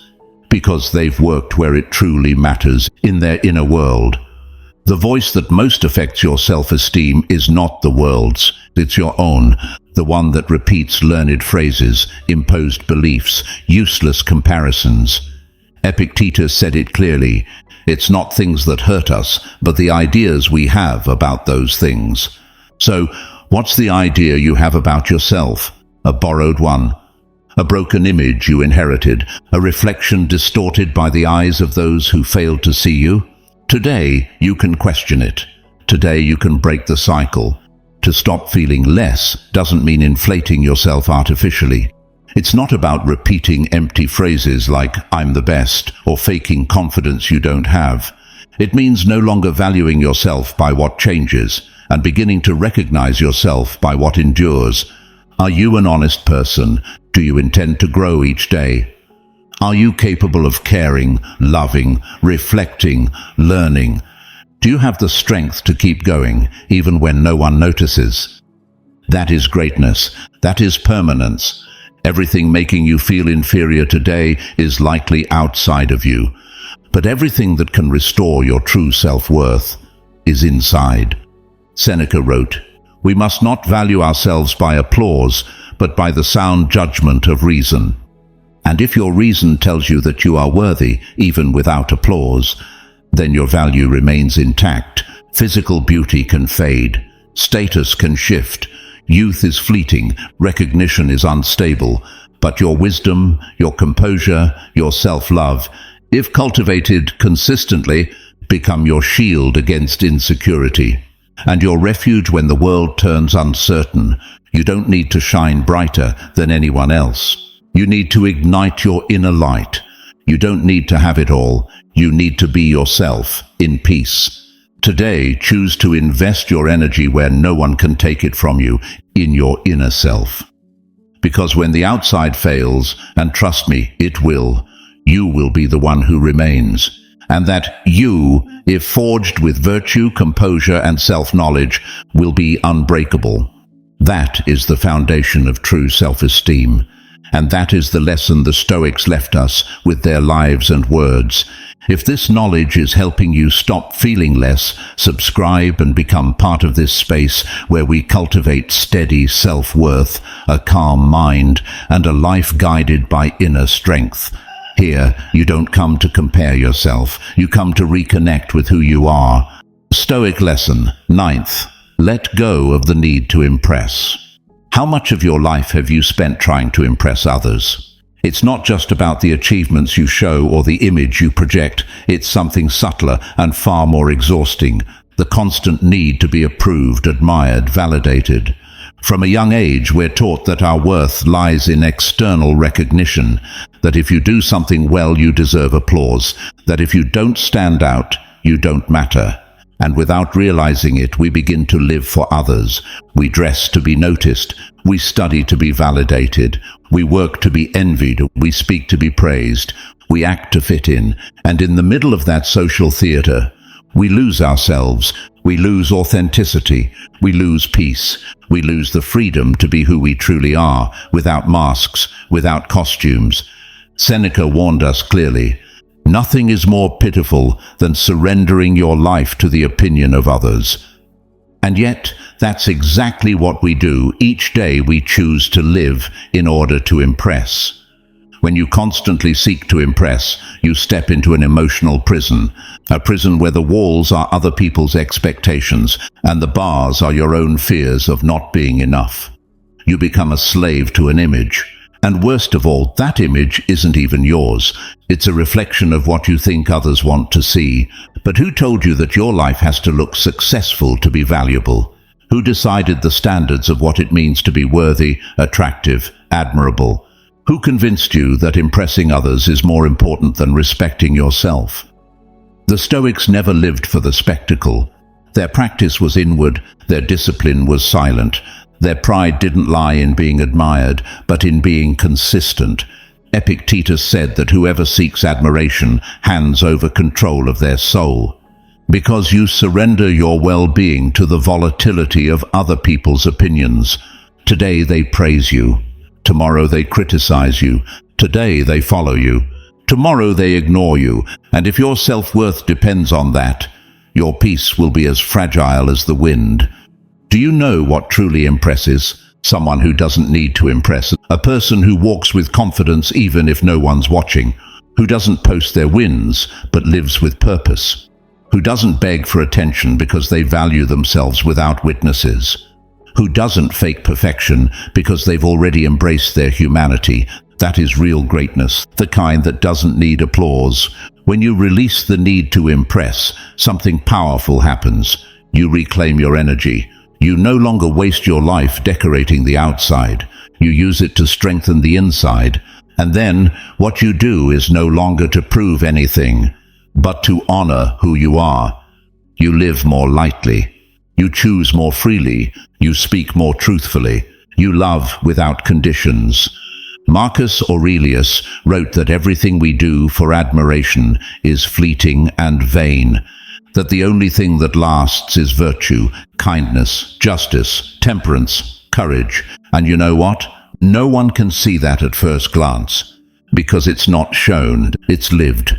Because they've worked where it truly matters, in their inner world. The voice that most affects your self-esteem is not the world's, it's your own, the one that repeats learned phrases, imposed beliefs, useless comparisons. Epictetus said it clearly, it's not things that hurt us, but the ideas we have about those things. So, what's the idea you have about yourself? A borrowed one? A broken image you inherited? A reflection distorted by the eyes of those who failed to see you? Today, you can question it. Today, you can break the cycle. To stop feeling less doesn't mean inflating yourself artificially. It's not about repeating empty phrases like, "I'm the best," or faking confidence you don't have. It means no longer valuing yourself by what changes, and beginning to recognize yourself by what endures. Are you an honest person? Do you intend to grow each day? Are you capable of caring, loving, reflecting, learning? Do you have the strength to keep going, even when no one notices? That is greatness. That is permanence. Everything making you feel inferior today is likely outside of you. But everything that can restore your true self-worth is inside. Seneca wrote, "We must not value ourselves by applause, but by the sound judgment of reason." And if your reason tells you that you are worthy, even without applause, then your value remains intact. Physical beauty can fade. Status can shift. Youth is fleeting. Recognition is unstable. But your wisdom, your composure, your self-love, if cultivated consistently, become your shield against insecurity. And your refuge when the world turns uncertain. You don't need to shine brighter than anyone else. You need to ignite your inner light. You don't need to have it all. You need to be yourself, in peace. Today, choose to invest your energy where no one can take it from you, in your inner self. Because when the outside fails, and trust me, it will, you will be the one who remains. And that you, if forged with virtue, composure, and self-knowledge, will be unbreakable. That is the foundation of true self-esteem. And that is the lesson the Stoics left us with their lives and words. If this knowledge is helping you stop feeling less, subscribe and become part of this space where we cultivate steady self-worth, a calm mind, and a life guided by inner strength. Here, you don't come to compare yourself. You come to reconnect with who you are. Stoic lesson 9th. Let go of the need to impress. How much of your life have you spent trying to impress others? It's not just about the achievements you show or the image you project. It's something subtler and far more exhausting. The constant need to be approved, admired, validated. From a young age, we're taught that our worth lies in external recognition, that if you do something well, you deserve applause, that if you don't stand out, you don't matter. And without realizing it, we begin to live for others. We dress to be noticed. We study to be validated. We work to be envied. We speak to be praised. We act to fit in. And in the middle of that social theater, we lose ourselves. We lose authenticity. We lose peace. We lose the freedom to be who we truly are, without masks, without costumes. Seneca warned us clearly, "Nothing is more pitiful than surrendering your life to the opinion of others." And yet, that's exactly what we do. Each day we choose to live in order to impress. When you constantly seek to impress, you step into an emotional prison, a prison where the walls are other people's expectations and the bars are your own fears of not being enough. You become a slave to an image. And worst of all, that image isn't even yours. It's a reflection of what you think others want to see. But who told you that your life has to look successful to be valuable? Who decided the standards of what it means to be worthy, attractive, admirable? Who convinced you that impressing others is more important than respecting yourself? The Stoics never lived for the spectacle. Their practice was inward, their discipline was silent. Their pride didn't lie in being admired, but in being consistent. Epictetus said that whoever seeks admiration hands over control of their soul. Because you surrender your well-being to the volatility of other people's opinions. Today they praise you. Tomorrow they criticize you. Today they follow you. Tomorrow they ignore you. And if your self-worth depends on that, your peace will be as fragile as the wind. Do you know what truly impresses? Someone who doesn't need to impress. A person who walks with confidence even if no one's watching. Who doesn't post their wins, but lives with purpose. Who doesn't beg for attention because they value themselves without witnesses. Who doesn't fake perfection because they've already embraced their humanity. That is real greatness, the kind that doesn't need applause. When you release the need to impress, something powerful happens. You reclaim your energy. You no longer waste your life decorating the outside. You use it to strengthen the inside. And then, what you do is no longer to prove anything, but to honor who you are. You live more lightly. You choose more freely. You speak more truthfully. You love without conditions. Marcus Aurelius wrote that everything we do for admiration is fleeting and vain, that the only thing that lasts is virtue, kindness, justice, temperance, courage. And you know what? No one can see that at first glance, because it's not shown, it's lived.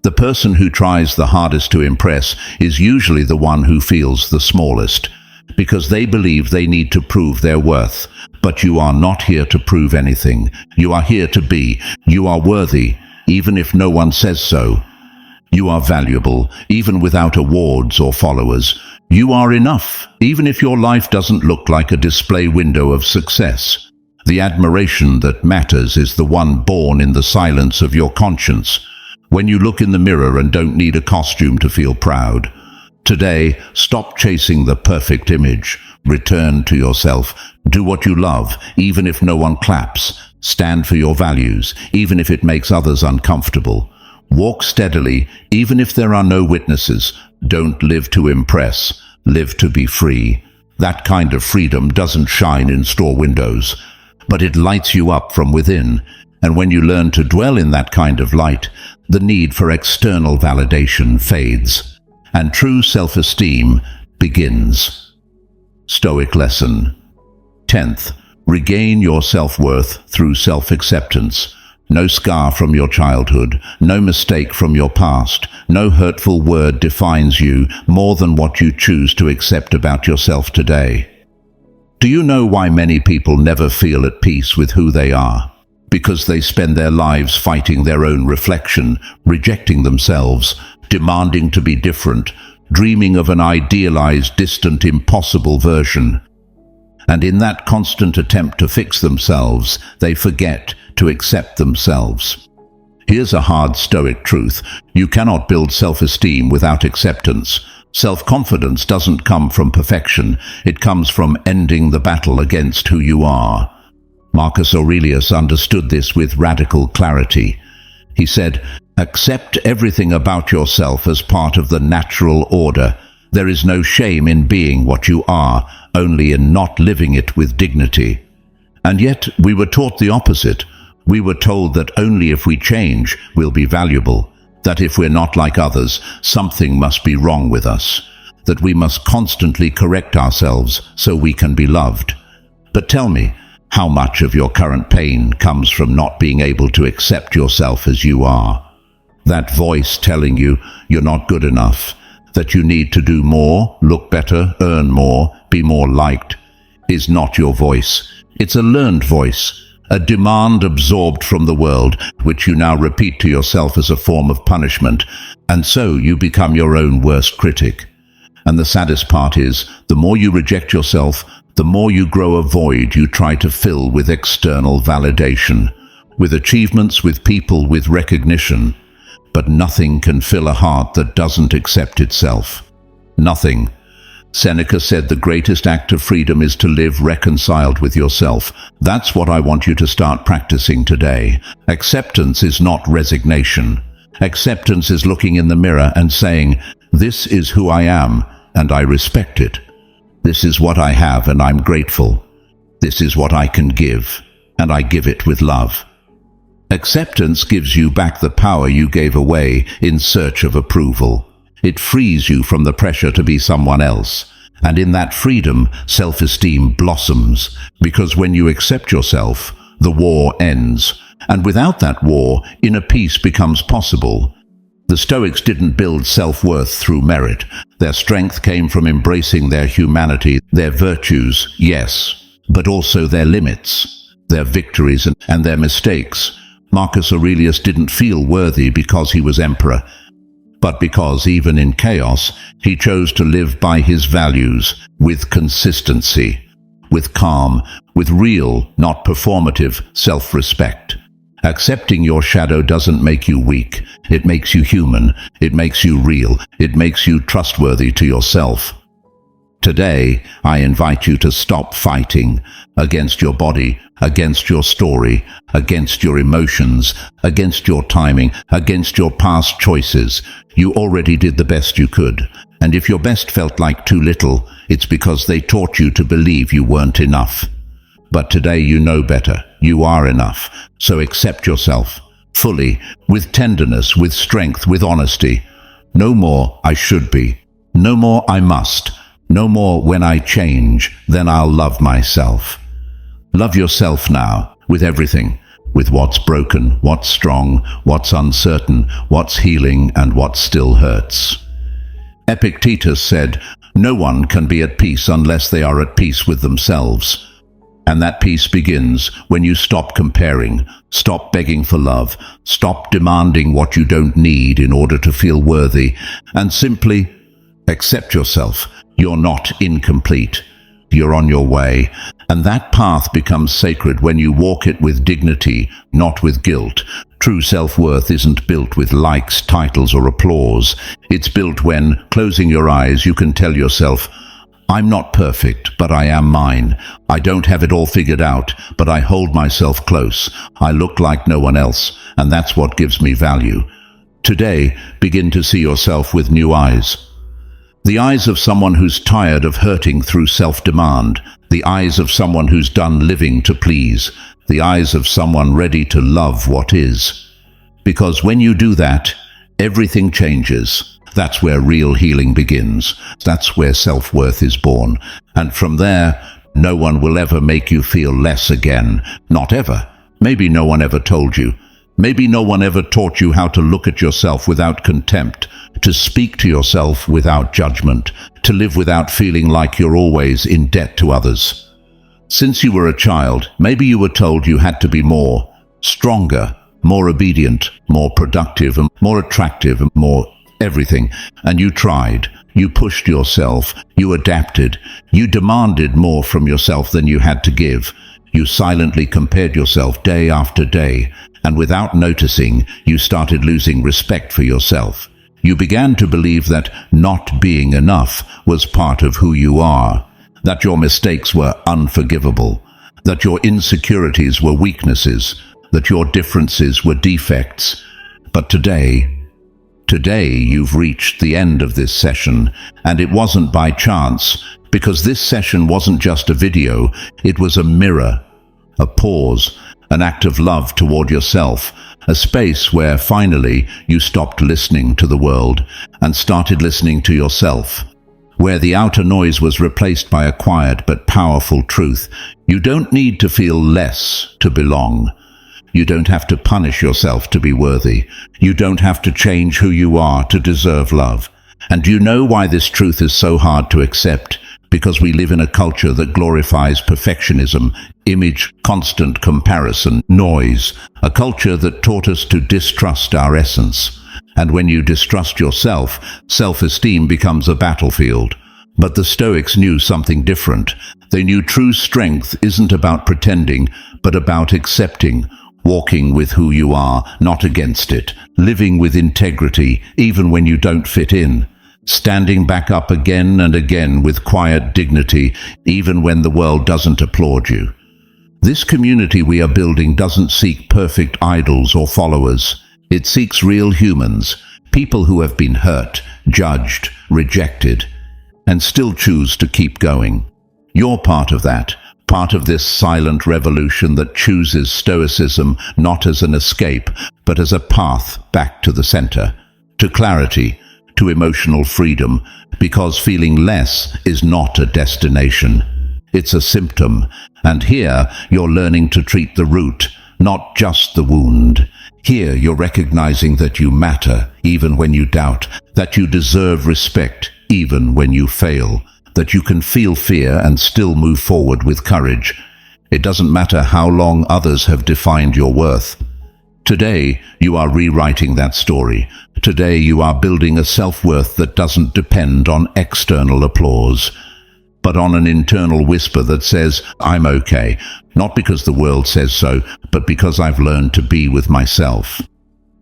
The person who tries the hardest to impress is usually the one who feels the smallest, because they believe they need to prove their worth. But you are not here to prove anything. You are here to be. You are worthy, even if no one says so. You are valuable, even without awards or followers. You are enough, even if your life doesn't look like a display window of success. The admiration that matters is the one born in the silence of your conscience, when you look in the mirror and don't need a costume to feel proud. Today, stop chasing the perfect image. Return to yourself. Do what you love, even if no one claps. Stand for your values, even if it makes others uncomfortable. Walk steadily, even if there are no witnesses. Don't live to impress. Live to be free. That kind of freedom doesn't shine in store windows, but it lights you up from within. And when you learn to dwell in that kind of light, the need for external validation fades, and true self-esteem begins. Stoic lesson. 10th, regain your self-worth through self-acceptance. No scar from your childhood, no mistake from your past, no hurtful word defines you more than what you choose to accept about yourself today. Do you know why many people never feel at peace with who they are? Because they spend their lives fighting their own reflection, rejecting themselves, demanding to be different, dreaming of an idealized, distant, impossible version. And in that constant attempt to fix themselves, they forget to accept themselves. Here's a hard Stoic truth. You cannot build self-esteem without acceptance. Self-confidence doesn't come from perfection. It comes from ending the battle against who you are. Marcus Aurelius understood this with radical clarity. He said, "Accept everything about yourself as part of the natural order. There is no shame in being what you are, only in not living it with dignity." And yet, we were taught the opposite. We were told that only if we change, we'll be valuable, that if we're not like others, something must be wrong with us, that we must constantly correct ourselves so we can be loved. But tell me, How much of your current pain comes from not being able to accept yourself as you are? That voice telling you you're not good enough, that you need to do more, look better, earn more, be more liked, is not your voice. It's a learned voice, a demand absorbed from the world, which you now repeat to yourself as a form of punishment, and so you become your own worst critic. And the saddest part is, the more you reject yourself, the more you grow a void you try to fill with external validation, with achievements, with people, with recognition. But nothing can fill a heart that doesn't accept itself. Nothing. Seneca said the greatest act of freedom is to live reconciled with yourself. That's what I want you to start practicing today. Acceptance is not resignation. Acceptance is looking in the mirror and saying, "This is who I am, and I respect it. This is what I have, and I'm grateful. This is what I can give, and I give it with love." Acceptance gives you back the power you gave away in search of approval. It frees you from the pressure to be someone else. And in that freedom, self-esteem blossoms, because when you accept yourself, the war ends. And without that war, inner peace becomes possible. The Stoics didn't build self-worth through merit. Their strength came from embracing their humanity, their virtues, yes, but also their limits, their victories and their mistakes. Marcus Aurelius didn't feel worthy because he was emperor, but because even in chaos, he chose to live by his values, with consistency, with calm, with real, not performative, self-respect. Accepting your shadow doesn't make you weak. It makes you human. It makes you real. It makes you trustworthy to yourself. Today, I invite you to stop fighting against your body, against your story, against your emotions, against your timing, against your past choices. You already did the best you could. And if your best felt like too little, it's because they taught you to believe you weren't enough. But today you know better. You are enough. So accept yourself fully, with tenderness, with strength, with honesty. No more "I should be." No more "I must." No more "when I change, then I'll love myself." Love yourself now, with everything, with what's broken, what's strong, what's uncertain, what's healing, and what still hurts. Epictetus said, "No one can be at peace unless they are at peace with themselves." And that peace begins when you stop comparing, stop begging for love, stop demanding what you don't need in order to feel worthy, and simply accept yourself. You're not incomplete. You're on your way, and that path becomes sacred when you walk it with dignity, not with guilt. True self-worth isn't built with likes, titles, or applause. It's built when, closing your eyes, you can tell yourself, "I'm not perfect, but I am mine. I don't have it all figured out, but I hold myself close. I look like no one else, and that's what gives me value." Today, begin to see yourself with new eyes. The eyes of someone who's tired of hurting through self-demand. The eyes of someone who's done living to please. The eyes of someone ready to love what is. Because when you do that, everything changes. That's where real healing begins. That's where self-worth is born. And from there, no one will ever make you feel less again. Not ever. Maybe no one ever told you. Maybe no one ever taught you how to look at yourself without contempt, to speak to yourself without judgment, to live without feeling like you're always in debt to others. Since you were a child, maybe you were told you had to be more, stronger, more obedient, more productive, and more attractive, and more everything. And you tried. You pushed yourself. You adapted. You demanded more from yourself than you had to give. You silently compared yourself day after day, and without noticing, you started losing respect for yourself. You began to believe that not being enough was part of who you are, that your mistakes were unforgivable, that your insecurities were weaknesses, that your differences were defects. But today you've reached the end of this session, and it wasn't by chance, because this session wasn't just a video, it was a mirror, a pause, an act of love toward yourself, a space where finally you stopped listening to the world and started listening to yourself. where the outer noise was replaced by a quiet but powerful truth. You don't need to feel less to belong. You don't have to punish yourself to be worthy. You don't have to change who you are to deserve love. And do you know why this truth is so hard to accept? Because we live in a culture that glorifies perfectionism, image, constant comparison, noise, a culture that taught us to distrust our essence. And when you distrust yourself, self-esteem becomes a battlefield. But the Stoics knew something different. They knew true strength isn't about pretending, but about accepting, walking with who you are, not against it, living with integrity, even when you don't fit in, standing back up again and again with quiet dignity, even when the world doesn't applaud you. This community we are building doesn't seek perfect idols or followers. It seeks real humans, people who have been hurt, judged, rejected, and still choose to keep going. You're part of that, part of this silent revolution that chooses Stoicism not as an escape, but as a path back to the center, to clarity, to emotional freedom, because feeling less is not a destination. It's a symptom, and here you're learning to treat the root, not just the wound. Here you're recognizing that you matter, even when you doubt, that you deserve respect, even when you fail, that you can feel fear and still move forward with courage. It doesn't matter how long others have defined your worth. Today, you are rewriting that story. Today, you are building a self-worth that doesn't depend on external applause, but on an internal whisper that says, I'm okay, not because the world says so, but because I've learned to be with myself.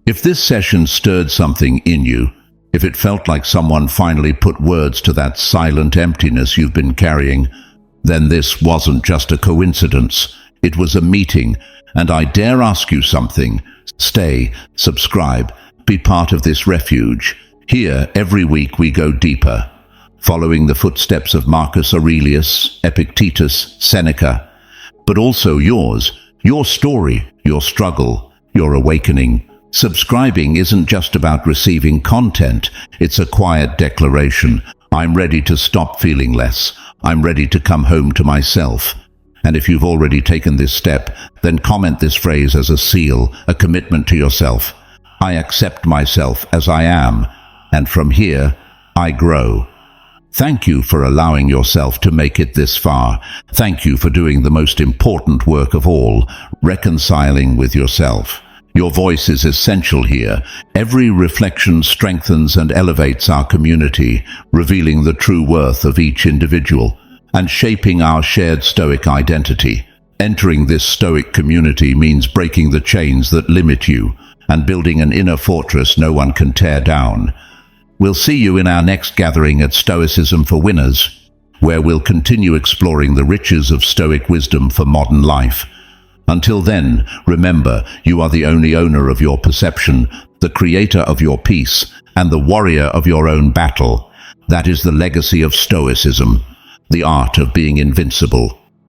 If this session stirred something in you, if it felt like someone finally put words to that silent emptiness you've been carrying, then this wasn't just a coincidence. It was a meeting, and I dare ask you something. Stay, subscribe, be part of this refuge. Here, every week we go deeper, following the footsteps of Marcus Aurelius, Epictetus, Seneca, but also yours, your story, your struggle, your awakening. Subscribing isn't just about receiving content, it's a quiet declaration. I'm ready to stop feeling less. I'm ready to come home to myself. And if you've already taken this step, then comment this phrase as a seal, a commitment to yourself. I accept myself as I am, and from here, I grow. Thank you for allowing yourself to make it this far. Thank you for doing the most important work of all, reconciling with yourself. Your voice is essential here. Every reflection strengthens and elevates our community, revealing the true worth of each individual and shaping our shared Stoic identity. Entering this Stoic community means breaking the chains that limit you and building an inner fortress no one can tear down. We'll see you in our next gathering at Stoicism for Winners, where we'll continue exploring the riches of Stoic wisdom for modern life. Until then, remember, you are the only owner of your perception, the creator of your peace, and the warrior of your own battle. That is the legacy of Stoicism, the art of being invincible.